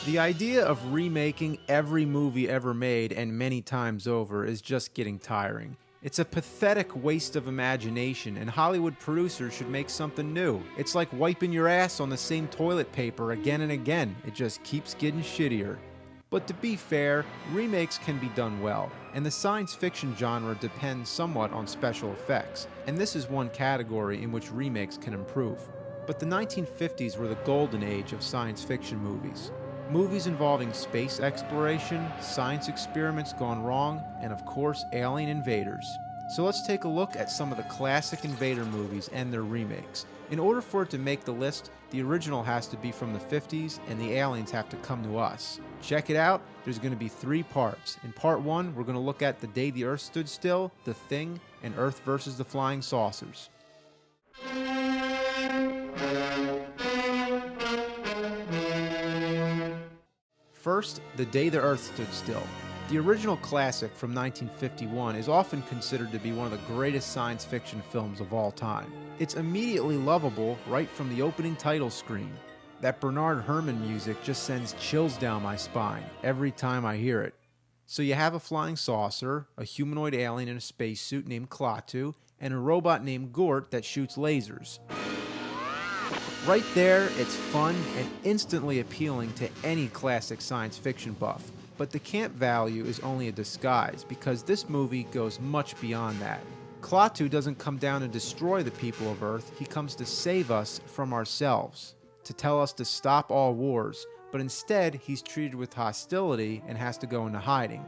The idea of remaking every movie ever made and many times over is just getting tiring. It's a pathetic waste of imagination, and Hollywood producers should make something new. It's like wiping your ass on the same toilet paper again and again. It just keeps getting shittier. But to be fair, remakes can be done well, and the science fiction genre depends somewhat on special effects, and this is one category in which remakes can improve. But the 1950s were the golden age of science fiction movies. Movies involving space exploration, science experiments gone wrong, and of course, alien invaders. So let's take a look at some of the classic Invader movies and their remakes. In order for it to make the list, the original has to be from the 50s and the aliens have to come to us. Check it out, there's going to be 3 parts. In part 1, we're going to look at The Day the Earth Stood Still, The Thing, and Earth vs. the Flying Saucers. First, The Day the Earth Stood Still. The original classic from 1951 is often considered to be one of the greatest science fiction films of all time. It's immediately lovable right from the opening title screen. That Bernard Herrmann music just sends chills down my spine every time I hear it. So you have a flying saucer, a humanoid alien in a spacesuit named Klaatu, and a robot named Gort that shoots lasers. Right there, it's fun and instantly appealing to any classic science fiction buff. But the camp value is only a disguise because this movie goes much beyond that. Klaatu doesn't come down to destroy the people of Earth, he comes to save us from ourselves, to tell us to stop all wars, but instead he's treated with hostility and has to go into hiding.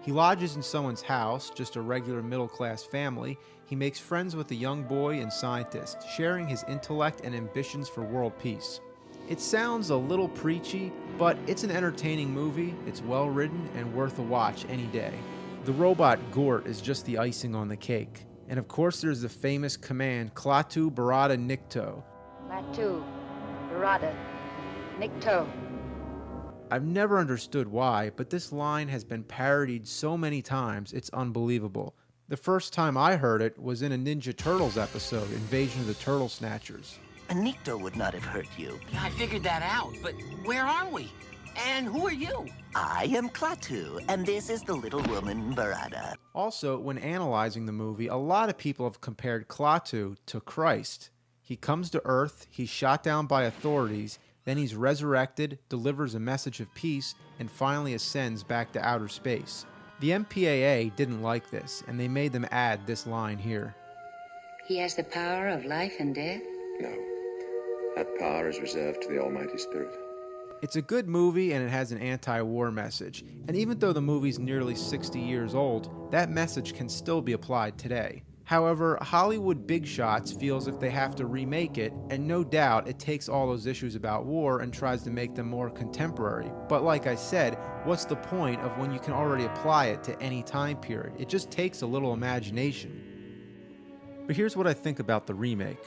He lodges in someone's house, just a regular middle-class family. He makes friends with a young boy and scientist, sharing his intellect and ambitions for world peace. It sounds a little preachy, but it's an entertaining movie, it's well written, and worth a watch any day. The robot Gort is just the icing on the cake. And of course there's the famous command, Klaatu Barada Nikto. Klaatu Barada Nikto. I've never understood why, but this line has been parodied so many times, it's unbelievable. The first time I heard it was in a Ninja Turtles episode, Invasion of the Turtle Snatchers. A Nikto would not have hurt you. I figured that out, but where are we? And who are you? I am Klaatu, and this is the little woman, Barada. Also, when analyzing the movie, a lot of people have compared Klaatu to Christ. He comes to Earth, he's shot down by authorities, then he's resurrected, delivers a message of peace, and finally ascends back to outer space. The MPAA didn't like this, and they made them add this line here. He has the power of life and death? No. That power is reserved to the Almighty Spirit. It's a good movie and it has an anti-war message. And even though the movie's nearly 60 years old, that message can still be applied today. However, Hollywood big shots feels if they have to remake it, and no doubt it takes all those issues about war and tries to make them more contemporary. But like I said, what's the point of when you can already apply it to any time period? It just takes a little imagination. But here's what I think about the remake.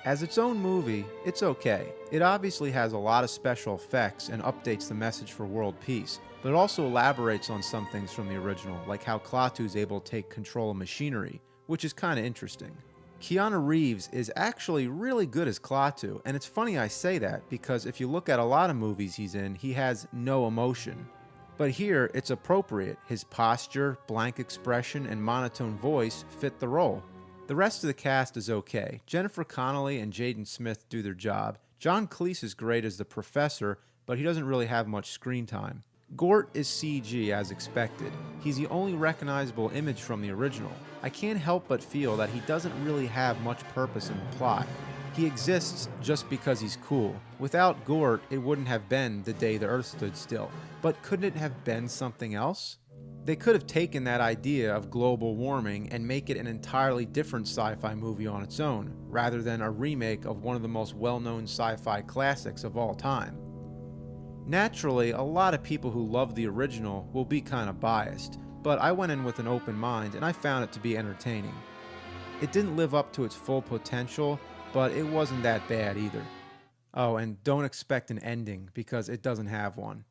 As its own movie, it's okay. It obviously has a lot of special effects and updates the message for world peace, but it also elaborates on some things from the original, like how Klaatu's able to take control of machinery, which is kind of interesting. Keanu Reeves is actually really good as Klaatu, and it's funny I say that because if you look at a lot of movies he's in, he has no emotion. But here, it's appropriate. His posture, blank expression, and monotone voice fit the role. The rest of the cast is okay. Jennifer Connelly and Jaden Smith do their job. John Cleese is great as the professor, but he doesn't really have much screen time. Gort is CG as expected. He's the only recognizable image from the original. I can't help but feel that he doesn't really have much purpose in the plot. He exists just because he's cool. Without Gort, it wouldn't have been The Day the Earth Stood Still. But couldn't it have been something else? They could have taken that idea of global warming and make it an entirely different sci-fi movie on its own, rather than a remake of one of the most well-known sci-fi classics of all time. Naturally, a lot of people who love the original will be kind of biased, but I went in with an open mind and I found it to be entertaining. It didn't live up to its full potential, but it wasn't that bad either. Oh, and don't expect an ending, because it doesn't have one.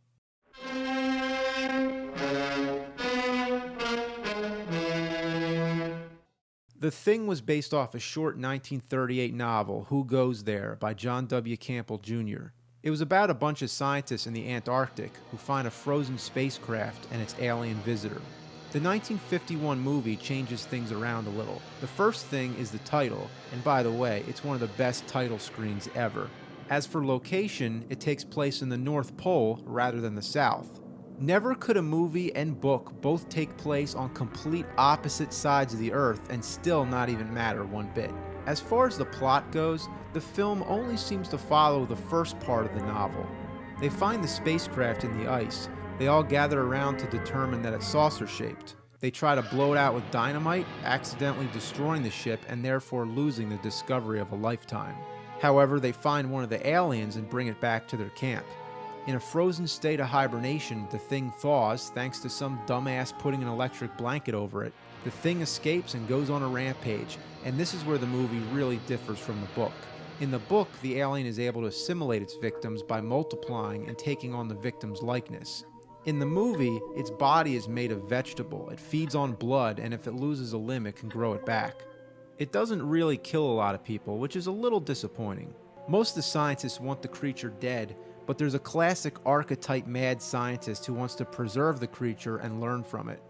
The Thing was based off a short 1938 novel, Who Goes There, by John W. Campbell Jr. It was about a bunch of scientists in the Antarctic who find a frozen spacecraft and its alien visitor. The 1951 movie changes things around a little. The first thing is the title, and by the way, it's one of the best title screens ever. As for location, it takes place in the North Pole rather than the South. Never could a movie and book both take place on complete opposite sides of the Earth and still not even matter one bit. As far as the plot goes, the film only seems to follow the first part of the novel. They find the spacecraft in the ice. They all gather around to determine that it's saucer-shaped. They try to blow it out with dynamite, accidentally destroying the ship and therefore losing the discovery of a lifetime. However, they find one of the aliens and bring it back to their camp. In a frozen state of hibernation, the thing thaws thanks to some dumbass putting an electric blanket over it. The thing escapes and goes on a rampage, and this is where the movie really differs from the book. In the book, the alien is able to assimilate its victims by multiplying and taking on the victim's likeness. In the movie, its body is made of vegetable. It feeds on blood, and if it loses a limb, it can grow it back. It doesn't really kill a lot of people, which is a little disappointing. Most of the scientists want the creature dead, but there's a classic archetype mad scientist who wants to preserve the creature and learn from it.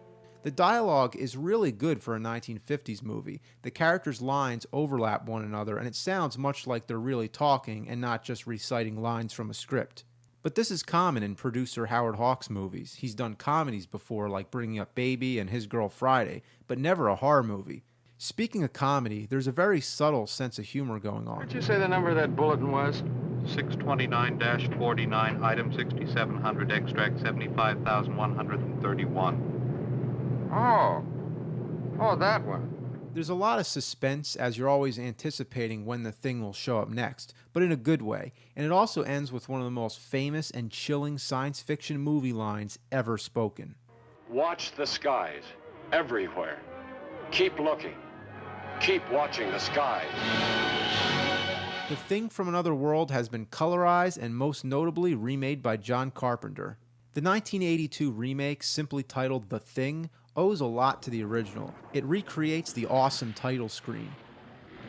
The dialogue is really good for a 1950s movie. The characters' lines overlap one another, and it sounds much like they're really talking and not just reciting lines from a script. But this is common in producer Howard Hawks' movies. He's done comedies before, like Bringing Up Baby and His Girl Friday, but never a horror movie. Speaking of comedy, there's a very subtle sense of humor going on. What'd you say the number of that bulletin was? 629-49, item 6700, extract 75,131. Oh, that one. There's a lot of suspense as you're always anticipating when the thing will show up next, but in a good way, and it also ends with one of the most famous and chilling science fiction movie lines ever spoken. Watch the skies, everywhere. Keep looking. Keep watching the skies. The Thing from Another World has been colorized and most notably remade by John Carpenter. The 1982 remake, simply titled The Thing, owes a lot to the original. It recreates the awesome title screen,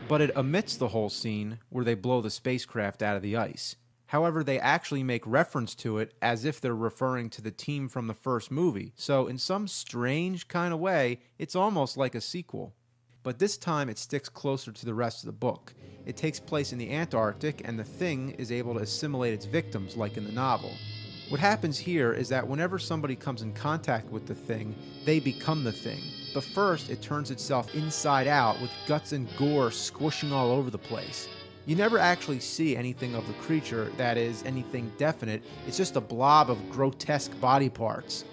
but it omits the whole scene where they blow the spacecraft out of the ice. However, they actually make reference to it as if they're referring to the team from the first movie, so in some strange kind of way, it's almost like a sequel. But this time it sticks closer to the rest of the book. It takes place in the Antarctic, and the Thing is able to assimilate its victims like in the novel. What happens here is that whenever somebody comes in contact with the Thing, they become the Thing. But first, it turns itself inside out with guts and gore squishing all over the place. You never actually see anything of the creature, that is, anything definite. It's just a blob of grotesque body parts.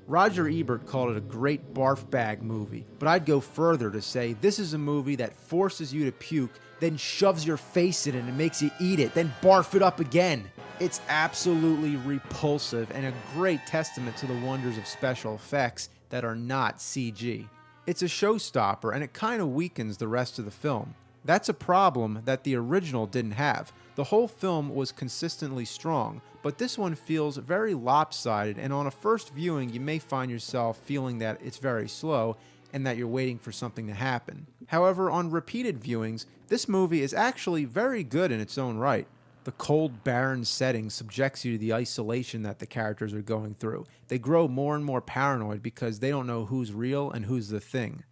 Roger Ebert called it a great barf bag movie, but I'd go further to say this is a movie that forces you to puke, then shoves your face in it and makes you eat it, then barf it up again. It's absolutely repulsive and a great testament to the wonders of special effects that are not CG. It's a showstopper and it kind of weakens the rest of the film. That's a problem that the original didn't have. The whole film was consistently strong, but this one feels very lopsided, and on a first viewing you may find yourself feeling that it's very slow and that you're waiting for something to happen. However, on repeated viewings, this movie is actually very good in its own right. The cold, barren setting subjects you to the isolation that the characters are going through. They grow more and more paranoid because they don't know who's real and who's the Thing.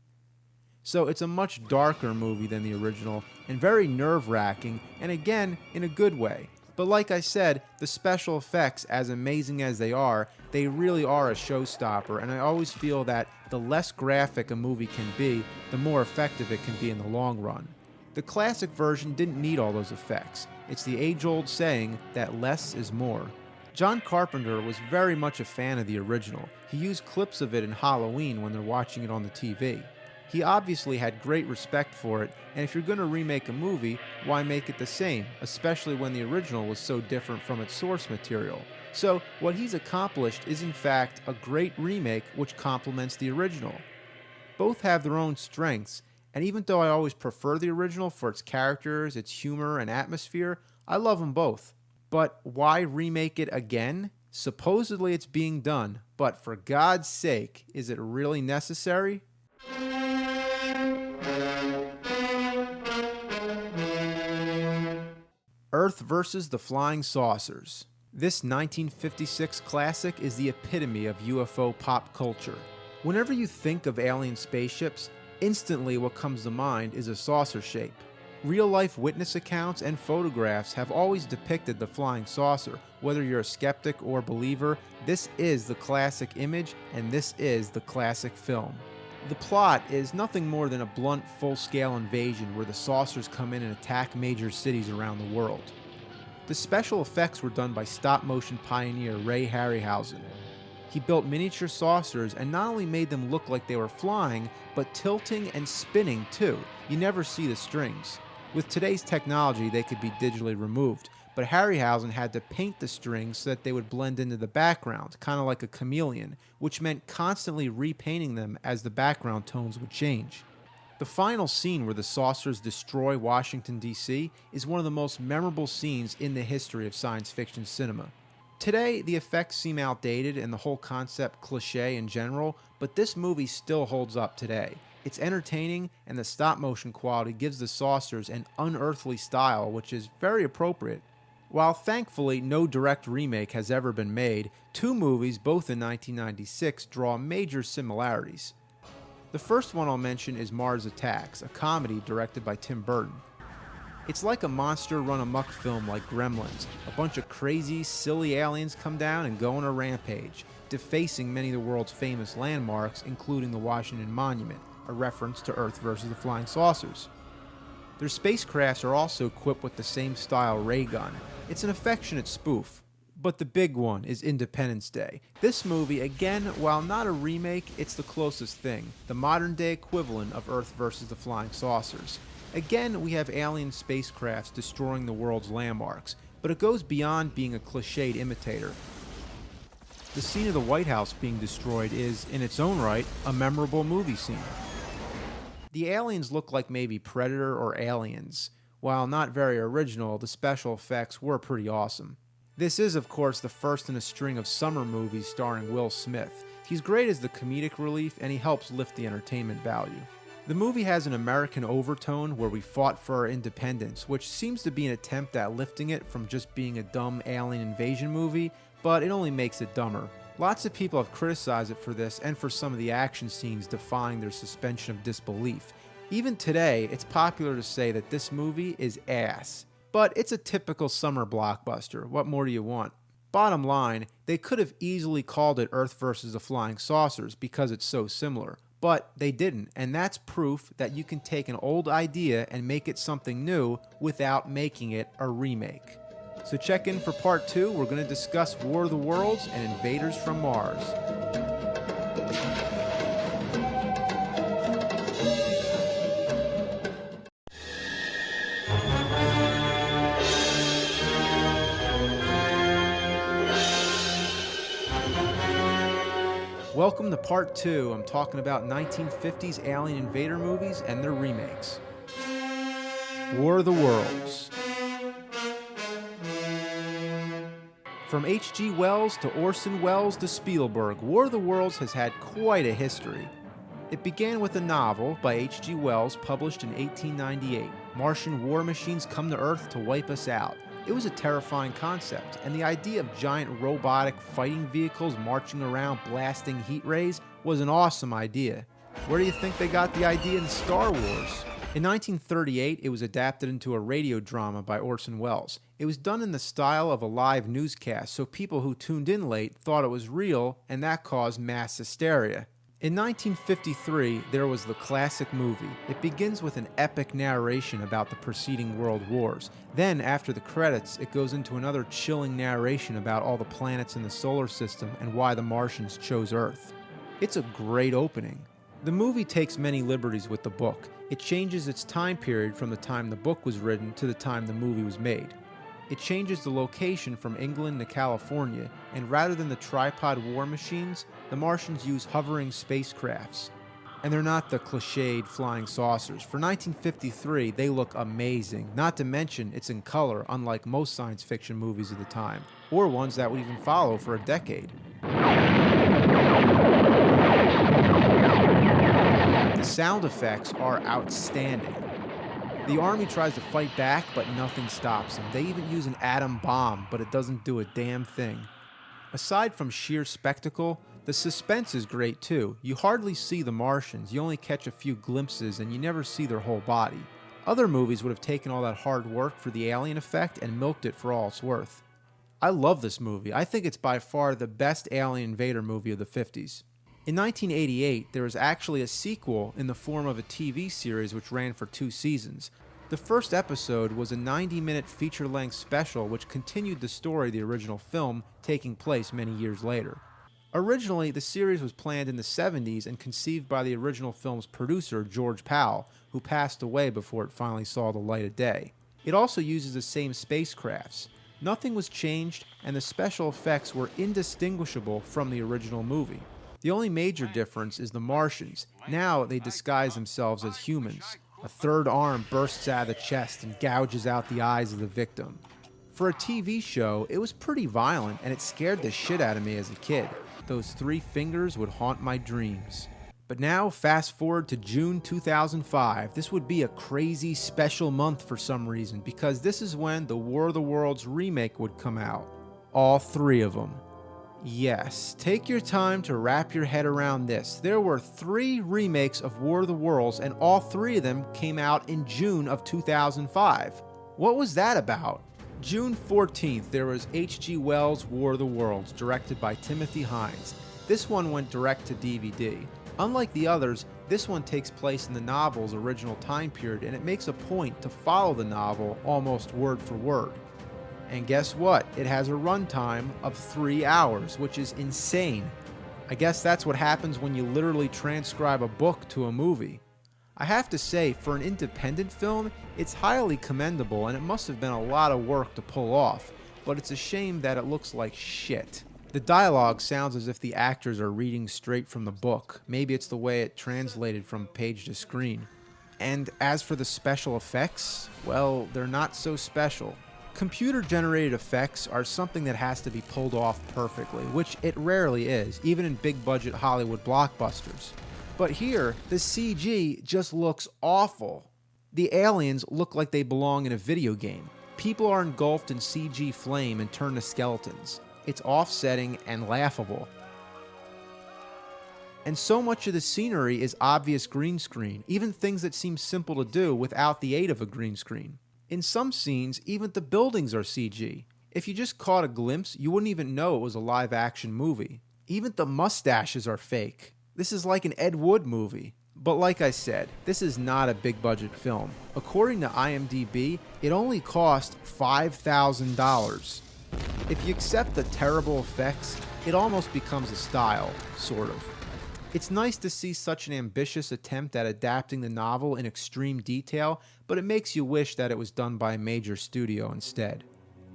So it's a much darker movie than the original and very nerve-wracking, and again, in a good way. But like I said, the special effects, as amazing as they really are a showstopper, and I always feel that the less graphic a movie can be, the more effective it can be in the long run. The classic version didn't need all those effects. It's the age-old saying that less is more. John Carpenter was very much a fan of the original. He used clips of it in Halloween when they're watching it on the TV. He obviously had great respect for it, and if you're going to remake a movie, why make it the same, especially when the original was so different from its source material. So what he's accomplished is in fact a great remake which complements the original. Both have their own strengths, and even though I always prefer the original for its characters, its humor, and atmosphere, I love them both. But why remake it again? Supposedly it's being done, but for God's sake, is it really necessary? Earth versus the Flying Saucers. This 1956 classic is the epitome of UFO pop culture. Whenever you think of alien spaceships, instantly what comes to mind is a saucer shape. Real-life witness accounts and photographs have always depicted the flying saucer. Whether you're a skeptic or believer, this is the classic image and this is the classic film. The plot is nothing more than a blunt, full-scale invasion where the saucers come in and attack major cities around the world. The special effects were done by stop-motion pioneer Ray Harryhausen. He built miniature saucers and not only made them look like they were flying, but tilting and spinning too. You never see the strings. With today's technology, they could be digitally removed, but Harryhausen had to paint the strings so that they would blend into the background, kind of like a chameleon, which meant constantly repainting them as the background tones would change. The final scene where the saucers destroy Washington, D.C. is one of the most memorable scenes in the history of science fiction cinema. Today, the effects seem outdated and the whole concept cliché in general, but this movie still holds up today. It's entertaining, and the stop-motion quality gives the saucers an unearthly style, which is very appropriate. While thankfully no direct remake has ever been made, two movies, both in 1996, draw major similarities. The first one I'll mention is Mars Attacks, a comedy directed by Tim Burton. It's like a monster run-amok film like Gremlins. A bunch of crazy, silly aliens come down and go on a rampage, defacing many of the world's famous landmarks, including the Washington Monument, a reference to Earth versus the Flying Saucers. Their spacecrafts are also equipped with the same style ray gun. It's an affectionate spoof. But the big one is Independence Day. This movie, again, while not a remake, it's the closest thing, the modern-day equivalent of Earth versus the Flying Saucers. Again, we have alien spacecrafts destroying the world's landmarks, but it goes beyond being a cliched imitator. The scene of the White House being destroyed is, in its own right, a memorable movie scene. The aliens look like maybe Predator or Aliens. While not very original, the special effects were pretty awesome. This is, of course, the first in a string of summer movies starring Will Smith. He's great as the comedic relief, and he helps lift the entertainment value. The movie has an American overtone where we fought for our independence, which seems to be an attempt at lifting it from just being a dumb alien invasion movie, but it only makes it dumber. Lots of people have criticized it for this and for some of the action scenes defying their suspension of disbelief. Even today, it's popular to say that this movie is ass. But it's a typical summer blockbuster. What more do you want? Bottom line, they could have easily called it Earth versus the Flying Saucers because it's so similar. But they didn't, and that's proof that you can take an old idea and make it something new without making it a remake. So check in for part 2. We're going to discuss War of the Worlds and Invaders from Mars. Welcome to part 2. I'm talking about 1950s alien invader movies and their remakes. War of the Worlds. From H.G. Wells to Orson Welles to Spielberg, War of the Worlds has had quite a history. It began with a novel by H.G. Wells published in 1898. Martian war machines come to Earth to wipe us out. It was a terrifying concept, and the idea of giant robotic fighting vehicles marching around blasting heat rays was an awesome idea. Where do you think they got the idea in Star Wars? In 1938, it was adapted into a radio drama by Orson Welles. It was done in the style of a live newscast, so people who tuned in late thought it was real, and that caused mass hysteria. In 1953, there was the classic movie. It begins with an epic narration about the preceding world wars. Then, after the credits, it goes into another chilling narration about all the planets in the solar system and why the Martians chose Earth. It's a great opening. The movie takes many liberties with the book. It changes its time period from the time the book was written to the time the movie was made. It changes the location from England to California, and rather than the tripod war machines, the Martians use hovering spacecrafts. And they're not the cliched flying saucers. For 1953, they look amazing, not to mention it's in color, unlike most science fiction movies of the time, or ones that would even follow for a decade. The sound effects are outstanding. The army tries to fight back, but nothing stops them. They even use an atom bomb, but it doesn't do a damn thing. Aside from sheer spectacle, the suspense is great too. You hardly see the Martians, you only catch a few glimpses and you never see their whole body. Other movies would have taken all that hard work for the alien effect and milked it for all it's worth. I love this movie. I think it's by far the best alien invader movie of the 50s. In 1988, there was actually a sequel in the form of a TV series which ran for 2 seasons. The first episode was a 90-minute feature-length special which continued the story of the original film, taking place many years later. Originally, the series was planned in the 70s and conceived by the original film's producer, George Powell, who passed away before it finally saw the light of day. It also uses the same spacecrafts. Nothing was changed, and the special effects were indistinguishable from the original movie. The only major difference is the Martians. Now they disguise themselves as humans. A third arm bursts out of the chest and gouges out the eyes of the victim. For a TV show, it was pretty violent, and it scared the shit out of me as a kid. Those 3 fingers would haunt my dreams. But now, fast forward to June 2005. This would be a crazy special month for some reason, because this is when the War of the Worlds remake would come out. All 3 of them. Yes, take your time to wrap your head around this. There were 3 remakes of War of the Worlds, and all 3 of them came out in June of 2005. What was that about? June 14th, there was H.G. Wells' War of the Worlds, directed by Timothy Hines. This one went direct to DVD. Unlike the others, this one takes place in the novel's original time period, and it makes a point to follow the novel almost word for word. And guess what? It has a runtime of 3 hours, which is insane. I guess that's what happens when you literally transcribe a book to a movie. I have to say, for an independent film, it's highly commendable and it must have been a lot of work to pull off, but it's a shame that it looks like shit. The dialogue sounds as if the actors are reading straight from the book. Maybe it's the way it translated from page to screen. And as for the special effects, well, they're not so special. Computer-generated effects are something that has to be pulled off perfectly, which it rarely is, even in big-budget Hollywood blockbusters. But here, the CG just looks awful. The aliens look like they belong in a video game. People are engulfed in CG flame and turned to skeletons. It's offsetting and laughable. And so much of the scenery is obvious green screen, even things that seem simple to do without the aid of a green screen. In some scenes, even the buildings are CG. If you just caught a glimpse, you wouldn't even know it was a live-action movie. Even the mustaches are fake. This is like an Ed Wood movie. But like I said, this is not a big-budget film. According to IMDb, it only cost $5,000. If you accept the terrible effects, it almost becomes a style, sort of. It's nice to see such an ambitious attempt at adapting the novel in extreme detail, but it makes you wish that it was done by a major studio instead.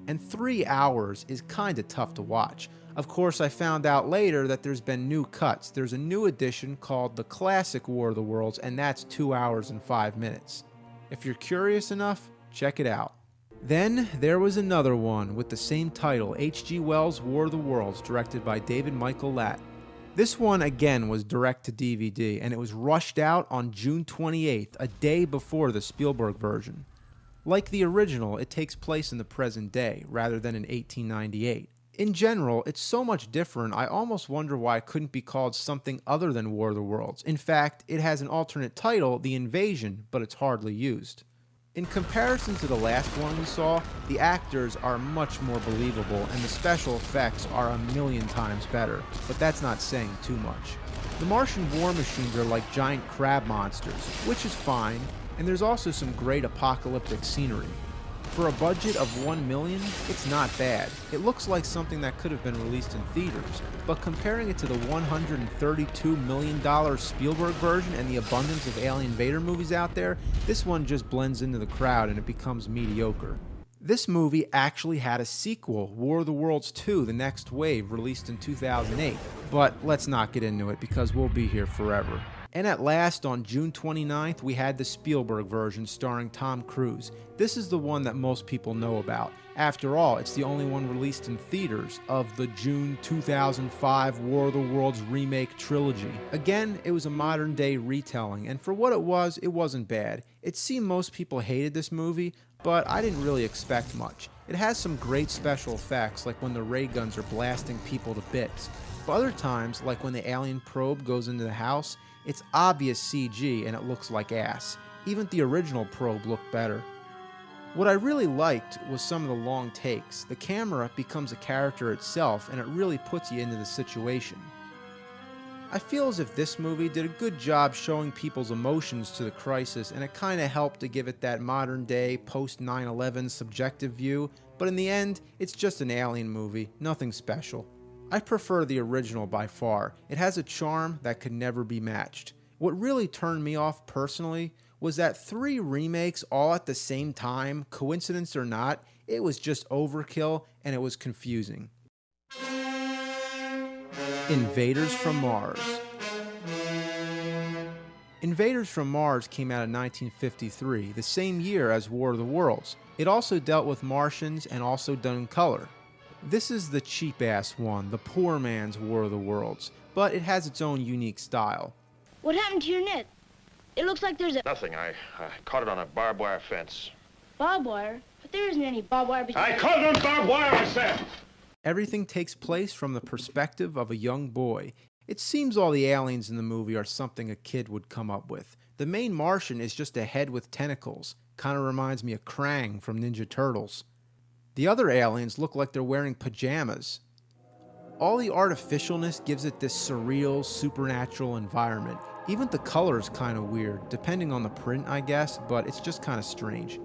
And 3 hours is kinda tough to watch. Of course, I found out later that there's been new cuts. There's a new edition called The Classic War of the Worlds, and that's 2 hours and 5 minutes. If you're curious enough, check it out. Then there was another one with the same title, H.G. Wells' War of the Worlds, directed by David Michael Latt. This one again was direct to DVD, and it was rushed out on June 28th, a day before the Spielberg version. Like the original, it takes place in the present day, rather than in 1898. In general, it's so much different, I almost wonder why it couldn't be called something other than War of the Worlds. In fact, it has an alternate title, The Invasion, but it's hardly used. In comparison to the last one we saw, the actors are much more believable and the special effects are a million times better, but that's not saying too much. The Martian war machines are like giant crab monsters, which is fine, and there's also some great apocalyptic scenery. For a budget of $1 million, it's not bad. It looks like something that could have been released in theaters, but comparing it to the $132 million Spielberg version and the abundance of Alien Invader movies out there, this one just blends into the crowd and it becomes mediocre. This movie actually had a sequel, War of the Worlds 2, The Next Wave, released in 2008, but let's not get into it because we'll be here forever. And at last, on June 29th, we had the Spielberg version starring Tom Cruise. This is the one that most people know about. After all, it's the only one released in theaters of the June 2005 War of the Worlds remake trilogy. Again, it was a modern day retelling, and for what it wasn't bad. It seemed most people hated this movie, but I didn't really expect much. It has some great special effects, like when the ray guns are blasting people to bits. But other times, like when the alien probe goes into the house, it's obvious CG and it looks like ass. Even the original probe looked better. What I really liked was some of the long takes. The camera becomes a character itself and it really puts you into the situation. I feel as if this movie did a good job showing people's emotions to the crisis, and it kind of helped to give it that modern day, post 9/11 subjective view, but in the end, it's just an alien movie, nothing special. I prefer the original by far. It has a charm that could never be matched. What really turned me off personally was that 3 remakes all at the same time, coincidence or not, it was just overkill and it was confusing. Invaders from Mars. Invaders from Mars came out in 1953, the same year as War of the Worlds. It also dealt with Martians and also done in color. This is the cheap-ass one, the poor man's War of the Worlds, but it has its own unique style. What happened to your net? It looks like there's a... Nothing. I caught it on a barbed wire fence. barbed wire, but there isn't any barbed wire between... I caught it on barbed wire, I said! Everything takes place from the perspective of a young boy. It seems all the aliens in the movie are something a kid would come up with. The main Martian is just a head with tentacles. Kinda reminds me of Krang from Ninja Turtles. The other aliens look like they're wearing pajamas. All the artificialness gives it this surreal, supernatural environment. Even the color is kind of weird, depending on the print, I guess, but it's just kind of strange.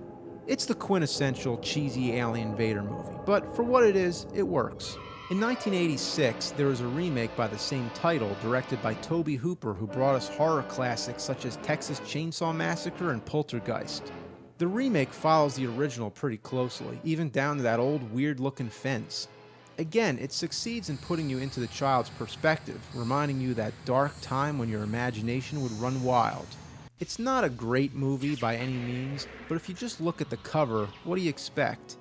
It's the quintessential cheesy alien invader movie, but for what it is, it works. In 1986, there was a remake by the same title, directed by Tobe Hooper, who brought us horror classics such as Texas Chainsaw Massacre and Poltergeist. The remake follows the original pretty closely, even down to that old weird-looking fence. Again, it succeeds in putting you into the child's perspective, reminding you that dark time when your imagination would run wild. It's not a great movie by any means, but if you just look at the cover, what do you expect?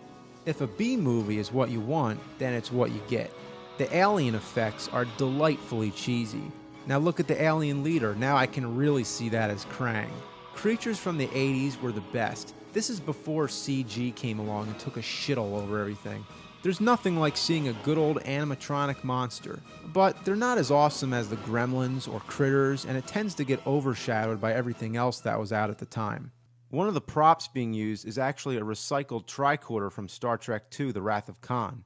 If a B movie is what you want, then it's what you get. The alien effects are delightfully cheesy. Now look at the alien leader, now I can really see that as Krang. Creatures from the 80s were the best. This is before CG came along and took a shit all over everything. There's nothing like seeing a good old animatronic monster, but they're not as awesome as the Gremlins or Critters, and it tends to get overshadowed by everything else that was out at the time. One of the props being used is actually a recycled tricorder from Star Trek II: The Wrath of Khan.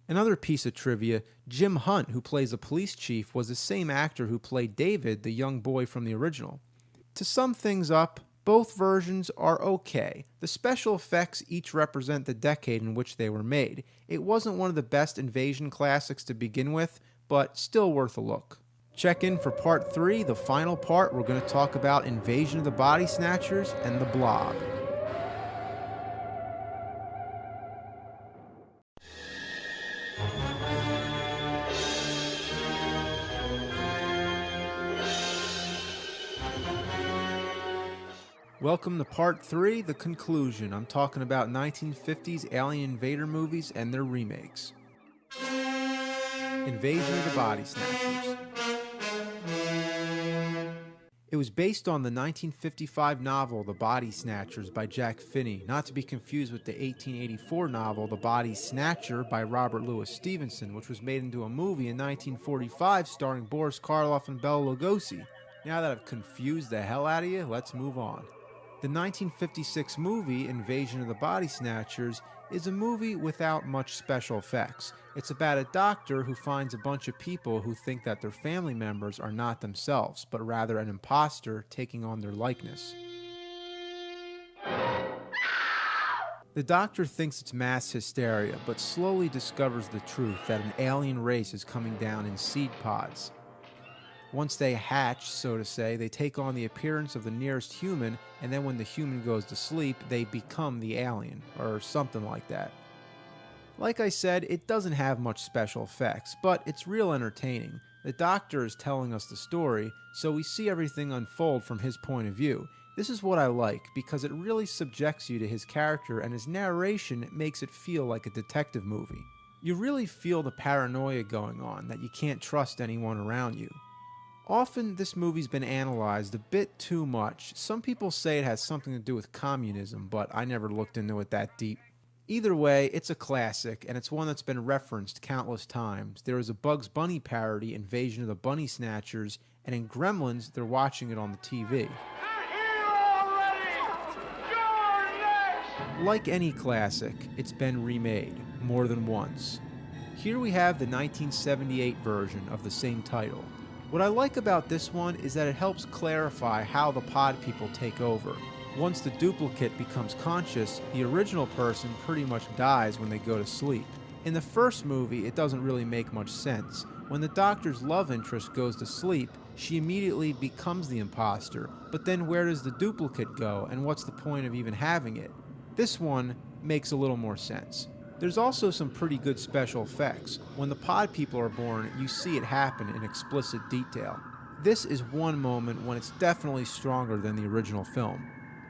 Another piece of trivia, Jim Hunt, who plays the police chief, was the same actor who played David, the young boy from the original. To sum things up, both versions are okay. The special effects each represent the decade in which they were made. It wasn't one of the best invasion classics to begin with, but still worth a look. Check in for part 3, the final part. We're going to talk about Invasion of the Body Snatchers and the Blob. Welcome to part 3, the conclusion. I'm talking about 1950s alien invader movies and their remakes. Invasion of the Body Snatchers. It was based on the 1955 novel The Body Snatchers by Jack Finney, not to be confused with the 1884 novel The Body Snatcher by Robert Louis Stevenson, which was made into a movie in 1945 starring Boris Karloff and Bela Lugosi. Now that I've confused the hell out of you, let's move on. The 1956 movie, Invasion of the Body Snatchers, is a movie without much special effects. It's about a doctor who finds a bunch of people who think that their family members are not themselves, but rather an imposter taking on their likeness. The doctor thinks it's mass hysteria, but slowly discovers the truth that an alien race is coming down in seed pods. Once they hatch, so to say, they take on the appearance of the nearest human, and then when the human goes to sleep, they become the alien, or something like that. Like I said, it doesn't have much special effects, but it's real entertaining. The Doctor is telling us the story, so we see everything unfold from his point of view. This is what I like, because it really subjects you to his character, and his narration makes it feel like a detective movie. You really feel the paranoia going on, that you can't trust anyone around you. Often, this movie's been analyzed a bit too much. Some people say it has something to do with communism, but I never looked into it that deep. Either way, it's a classic, and it's one that's been referenced countless times. There is a Bugs Bunny parody, Invasion of the Bunny Snatchers, and in Gremlins, they're watching it on the TV. Like any classic, it's been remade more than once. Here we have the 1978 version of the same title. What I like about this one is that it helps clarify how the pod people take over. Once the duplicate becomes conscious, the original person pretty much dies when they go to sleep. In the first movie, it doesn't really make much sense. When the Doctor's love interest goes to sleep, she immediately becomes the imposter, but then where does the duplicate go, and what's the point of even having it? This one makes a little more sense. There's also some pretty good special effects. When the pod people are born, you see it happen in explicit detail. This is one moment when it's definitely stronger than the original film.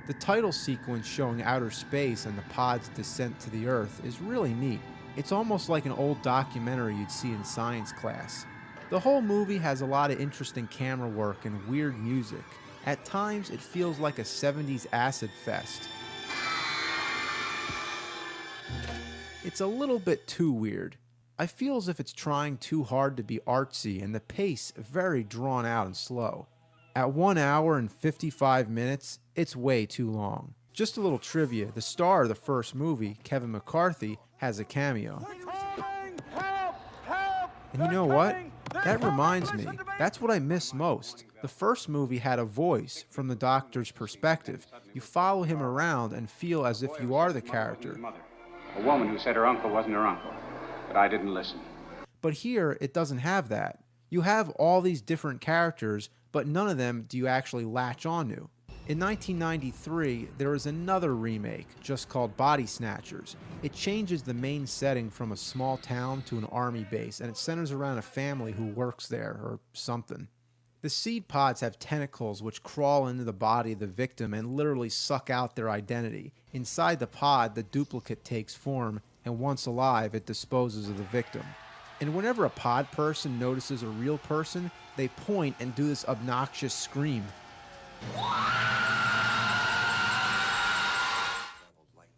The title sequence showing outer space and the pod's descent to the Earth is really neat. It's almost like an old documentary you'd see in science class. The whole movie has a lot of interesting camera work and weird music. At times, it feels like a 70s acid fest. It's a little bit too weird. I feel as if it's trying too hard to be artsy, and the pace very drawn out and slow. At 1 hour and 55 minutes, it's way too long. Just a little trivia, the star of the first movie, Kevin McCarthy, has a cameo. And you know what? That reminds me, that's what I miss most. The first movie had a voice from the Doctor's perspective. You follow him around and feel as if you are the character. A woman who said her uncle wasn't her uncle, but I didn't listen. But here, it doesn't have that. You have all these different characters, but none of them do you actually latch onto. In 1993, there was another remake, just called Body Snatchers. It changes the main setting from a small town to an army base, and it centers around a family who works there, or something. The seed pods have tentacles which crawl into the body of the victim and literally suck out their identity. Inside the pod, the duplicate takes form, and once alive, it disposes of the victim. And whenever a pod person notices a real person, they point and do this obnoxious scream.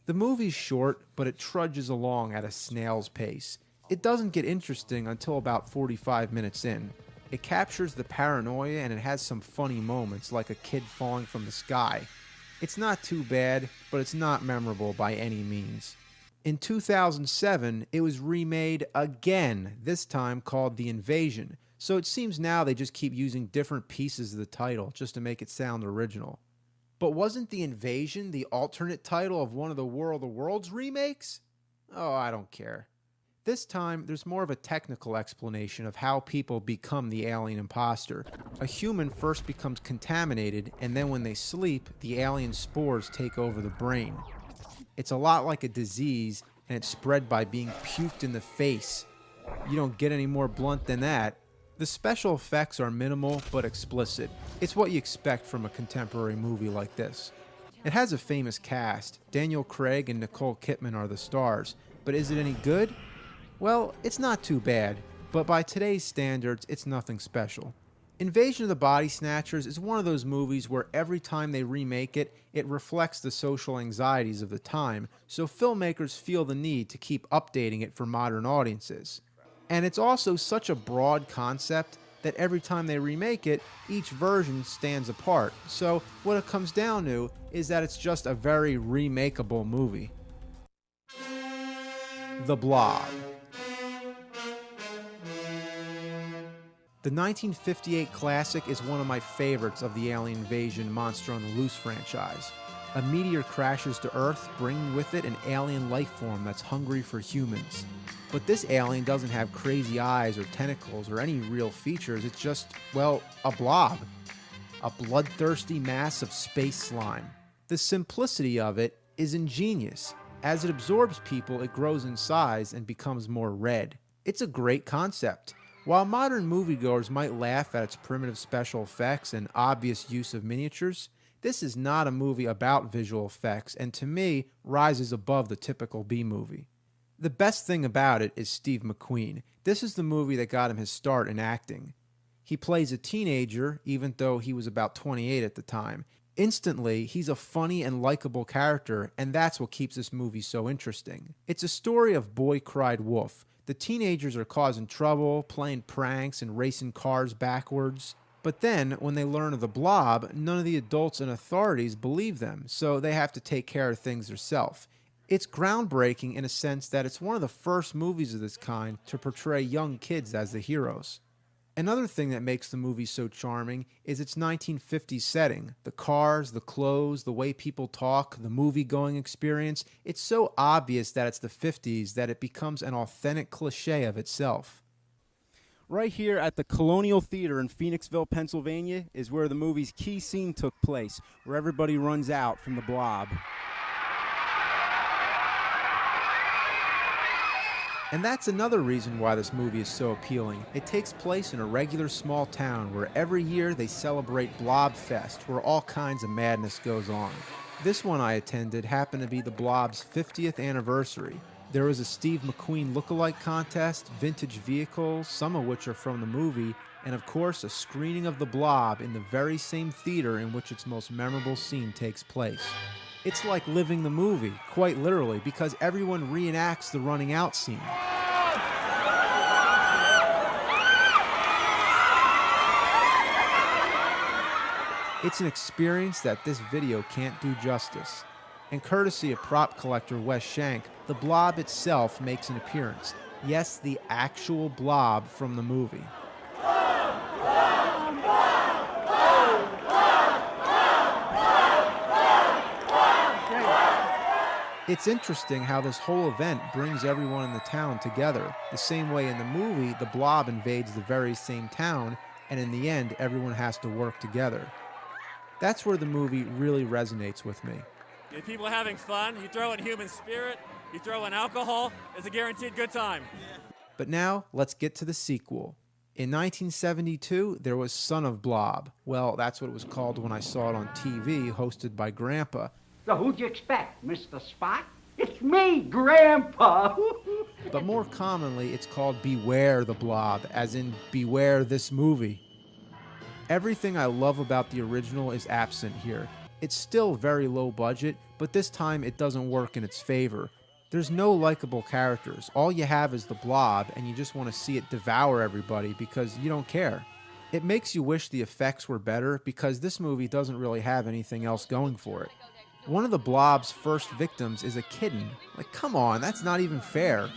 The movie's short, but it trudges along at a snail's pace. It doesn't get interesting until about 45 minutes in. It captures the paranoia, and it has some funny moments, like a kid falling from the sky. It's not too bad, but it's not memorable by any means. In 2007, it was remade again, this time called The Invasion, so it seems now they just keep using different pieces of the title just to make it sound original. But wasn't The Invasion the alternate title of one of the War of the Worlds remakes? Oh, I don't care. This time, there's more of a technical explanation of how people become the alien imposter. A human first becomes contaminated, and then when they sleep, the alien spores take over the brain. It's a lot like a disease, and it's spread by being puked in the face. You don't get any more blunt than that. The special effects are minimal but explicit. It's what you expect from a contemporary movie like this. It has a famous cast. Daniel Craig and Nicole Kidman are the stars. But is it any good? Well, it's not too bad, but by today's standards, it's nothing special. Invasion of the Body Snatchers is one of those movies where every time they remake it, it reflects the social anxieties of the time, so filmmakers feel the need to keep updating it for modern audiences. And it's also such a broad concept that every time they remake it, each version stands apart. So what it comes down to is that it's just a very remakeable movie. The Blob. The 1958 classic is one of my favorites of the Alien Invasion Monster on the Loose franchise. A meteor crashes to Earth, bringing with it an alien life form that's hungry for humans. But this alien doesn't have crazy eyes or tentacles or any real features. It's just, well, a blob. A bloodthirsty mass of space slime. The simplicity of it is ingenious. As it absorbs people, it grows in size and becomes more red. It's a great concept. While modern moviegoers might laugh at its primitive special effects and obvious use of miniatures, this is not a movie about visual effects and to me rises above the typical B-movie. The best thing about it is Steve McQueen. This is the movie that got him his start in acting. He plays a teenager, even though he was about 28 at the time. Instantly, he's a funny and likable character, and that's what keeps this movie so interesting. It's a story of Boy Cried Wolf. The teenagers are causing trouble, playing pranks, and racing cars backwards. But then, when they learn of the Blob, none of the adults and authorities believe them, so they have to take care of things themselves. It's groundbreaking in a sense that it's one of the first movies of this kind to portray young kids as the heroes. Another thing that makes the movie so charming is its 1950s setting. The cars, the clothes, the way people talk, the movie-going experience. It's so obvious that it's the 50s that it becomes an authentic cliche of itself. Right here at the Colonial Theater in Phoenixville, Pennsylvania, is where the movie's key scene took place, where everybody runs out from the Blob. And that's another reason why this movie is so appealing. It takes place in a regular small town where every year they celebrate Blob Fest, where all kinds of madness goes on. This one I attended happened to be the Blob's 50th anniversary. There was a Steve McQueen lookalike contest, vintage vehicles, some of which are from the movie, and of course a screening of the Blob in the very same theater in which its most memorable scene takes place. It's like living the movie, quite literally, because everyone reenacts the running out scene. It's an experience that this video can't do justice. And courtesy of prop collector Wes Shank, the Blob itself makes an appearance. Yes, the actual Blob from the movie. It's interesting how this whole event brings everyone in the town together. The same way in the movie, the Blob invades the very same town, and in the end, everyone has to work together. That's where the movie really resonates with me. If people are having fun, you throw in human spirit, you throw in alcohol, it's a guaranteed good time. But now, let's get to the sequel. In 1972, there was Son of Blob. Well, that's what it was called when I saw it on TV, hosted by Grandpa. So who'd you expect, Mr. Spot? It's me, Grandpa! But more commonly, it's called Beware the Blob, as in beware this movie. Everything I love about the original is absent here. It's still very low budget, but this time it doesn't work in its favor. There's no likable characters. All you have is the Blob, and you just want to see it devour everybody because you don't care. It makes you wish the effects were better because this movie doesn't really have anything else going for it. One of the Blob's first victims is a kitten. Like, come on, that's not even fair.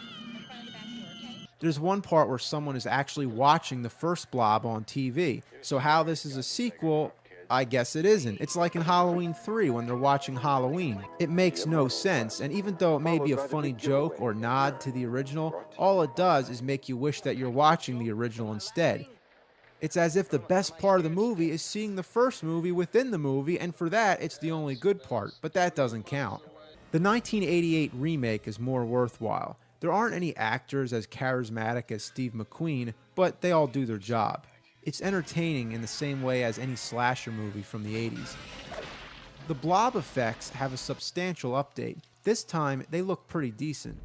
There's one part where someone is actually watching the first Blob on TV. So how this is a sequel, I guess it isn't. It's like in Halloween 3 when they're watching Halloween. It makes no sense, and even though it may be a funny joke or nod to the original, all it does is make you wish that you're watching the original instead. It's as if the best part of the movie is seeing the first movie within the movie, and for that, it's the only good part, but that doesn't count. The 1988 remake is more worthwhile. There aren't any actors as charismatic as Steve McQueen, but they all do their job. It's entertaining in the same way as any slasher movie from the 80s. The Blob effects have a substantial update. This time, they look pretty decent.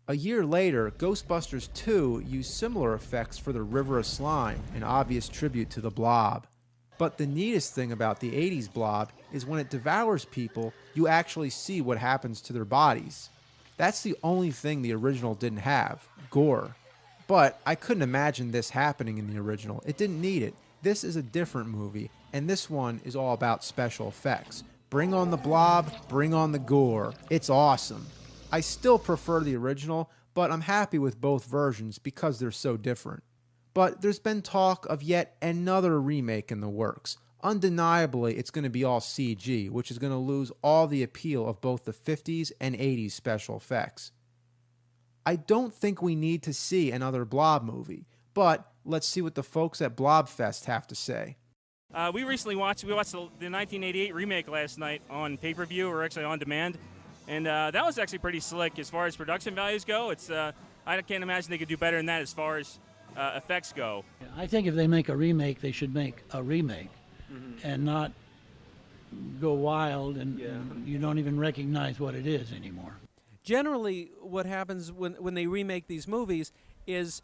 A year later, Ghostbusters 2 used similar effects for the River of Slime, an obvious tribute to the Blob. But the neatest thing about the 80s Blob is when it devours people, you actually see what happens to their bodies. That's the only thing the original didn't have, gore. But I couldn't imagine this happening in the original. It didn't need it. This is a different movie, and this one is all about special effects. Bring on the Blob, bring on the gore. It's awesome. I still prefer the original, but I'm happy with both versions because they're so different. But there's been talk of yet another remake in the works. Undeniably, it's going to be all CG, which is going to lose all the appeal of both the 50s and 80s special effects. I don't think we need to see another Blob movie, but let's see what the folks at Blobfest have to say. We watched the 1988 remake last night on pay-per-view, or actually on demand, and that was actually pretty slick as far as production values go. I can't imagine they could do better than that as far as effects go. I think if they make a remake, they should make a remake and not go wild and you don't even recognize what it is anymore. Generally, what happens when they remake these movies is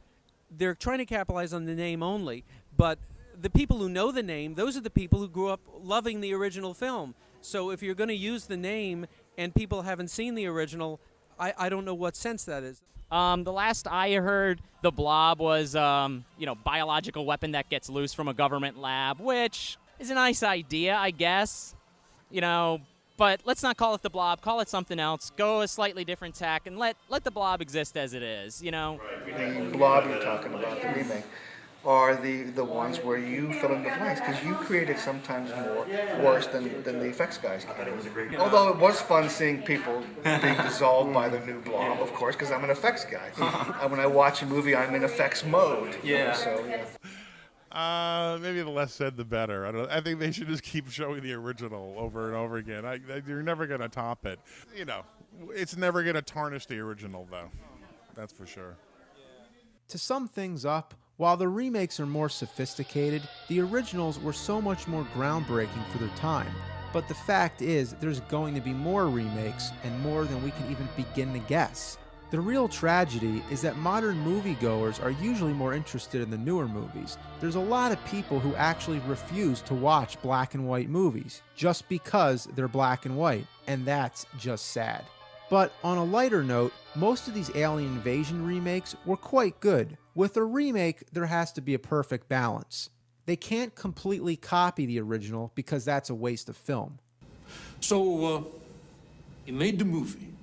they're trying to capitalize on the name only, but the people who know the name, those are the people who grew up loving the original film. So if you're going to use the name and people haven't seen the original, I don't know what sense that is. The last I heard, the Blob was, biological weapon that gets loose from a government lab, which is a nice idea, I guess. But let's not call it the Blob. Call it something else. Go a slightly different tack and let the Blob exist as it is, The Blob you're talking about, the remake, are the ones where you fill in the blanks, because you created sometimes worse than the effects guys can. Although it was fun seeing people being dissolved by the new Blob, of course, because I'm an effects guy. When I watch a movie, I'm in effects mode. Maybe the less said, the better. I think they should just keep showing the original over and over again. You're never going to top it. It's never going to tarnish the original, though. That's for sure. To sum things up, while the remakes are more sophisticated, the originals were so much more groundbreaking for their time. But the fact is, there's going to be more remakes, and more than we can even begin to guess. The real tragedy is that modern moviegoers are usually more interested in the newer movies. There's a lot of people who actually refuse to watch black and white movies just because they're black and white, and that's just sad. But on a lighter note, most of these alien invasion remakes were quite good. With a remake, there has to be a perfect balance. They can't completely copy the original because that's a waste of film. So, you made the movie.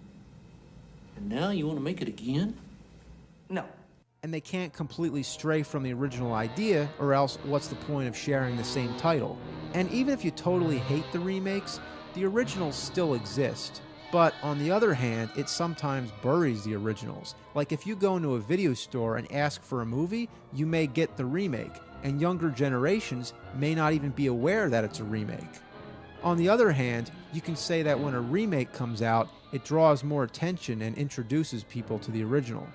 And now you want to make it again? No. And they can't completely stray from the original idea, or else what's the point of sharing the same title? And even if you totally hate the remakes, the originals still exist. But on the other hand, it sometimes buries the originals. Like if you go into a video store and ask for a movie, you may get the remake, and younger generations may not even be aware that it's a remake. On the other hand, you can say that when a remake comes out, it draws more attention and introduces people to the original.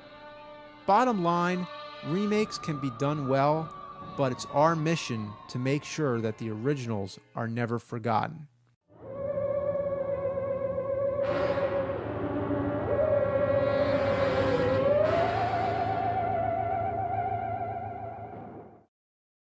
Bottom line, remakes can be done well, but it's our mission to make sure that the originals are never forgotten.